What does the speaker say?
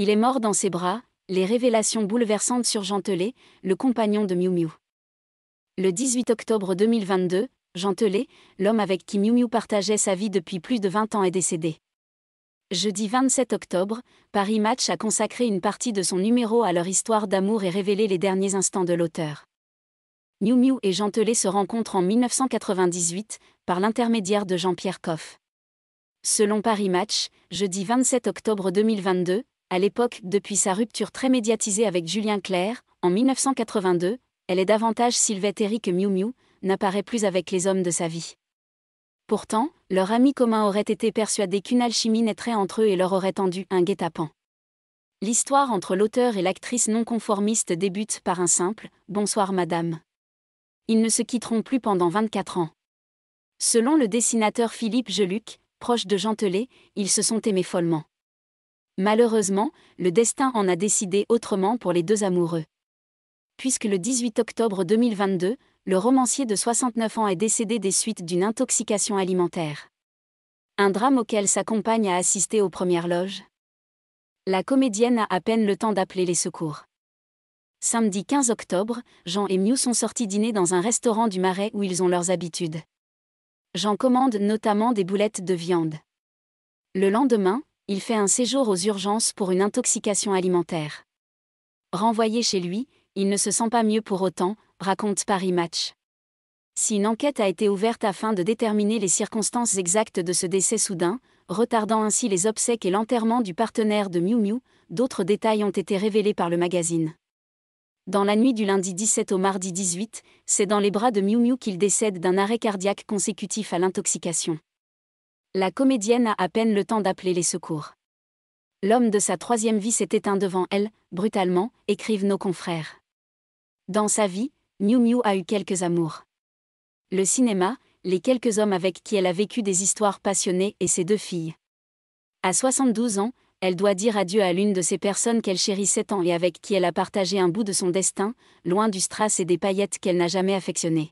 Il est mort dans ses bras, les révélations bouleversantes sur Jean Telet, le compagnon de Miu Miu. Le 18 octobre 2022, Jean Telet, l'homme avec qui Miu Miu partageait sa vie depuis plus de 20 ans est décédé. Jeudi 27 octobre, Paris Match a consacré une partie de son numéro à leur histoire d'amour et révélé les derniers instants de l'auteur. Miu Miu et Jean Telet se rencontrent en 1998, par l'intermédiaire de Jean-Pierre Coff. Selon Paris Match, jeudi 27 octobre 2022, à l'époque, depuis sa rupture très médiatisée avec Julien Clerc, en 1982, elle est davantage sylvette que Miu Miu, n'apparaît plus avec les hommes de sa vie. Pourtant, leur ami commun aurait été persuadé qu'une alchimie naîtrait entre eux et leur aurait tendu un guet-apens. L'histoire entre l'auteur et l'actrice non-conformiste débute par un simple « Bonsoir madame ». Ils ne se quitteront plus pendant 24 ans. Selon le dessinateur Philippe Geluc, proche de Jean Telet, ils se sont aimés follement. Malheureusement, le destin en a décidé autrement pour les deux amoureux. Puisque le 18 octobre 2022, le romancier de 69 ans est décédé des suites d'une intoxication alimentaire. Un drame auquel sa compagne a assisté aux premières loges. La comédienne a à peine le temps d'appeler les secours. Samedi 15 octobre, Jean et Miu sont sortis dîner dans un restaurant du Marais où ils ont leurs habitudes. Jean commande notamment des boulettes de viande. Le lendemain, il fait un séjour aux urgences pour une intoxication alimentaire. Renvoyé chez lui, il ne se sent pas mieux pour autant, raconte Paris Match. Si une enquête a été ouverte afin de déterminer les circonstances exactes de ce décès soudain, retardant ainsi les obsèques et l'enterrement du partenaire de Miu Miu, d'autres détails ont été révélés par le magazine. Dans la nuit du lundi 17 au mardi 18, c'est dans les bras de Miu Miu qu'il décède d'un arrêt cardiaque consécutif à l'intoxication. La comédienne a à peine le temps d'appeler les secours. L'homme de sa troisième vie s'est éteint devant elle, brutalement, écrivent nos confrères. Dans sa vie, Miu Miu a eu quelques amours. Le cinéma, les quelques hommes avec qui elle a vécu des histoires passionnées et ses deux filles. À 72 ans, elle doit dire adieu à l'une de ces personnes qu'elle chérissait tant et avec qui elle a partagé un bout de son destin, loin du strass et des paillettes qu'elle n'a jamais affectionnées.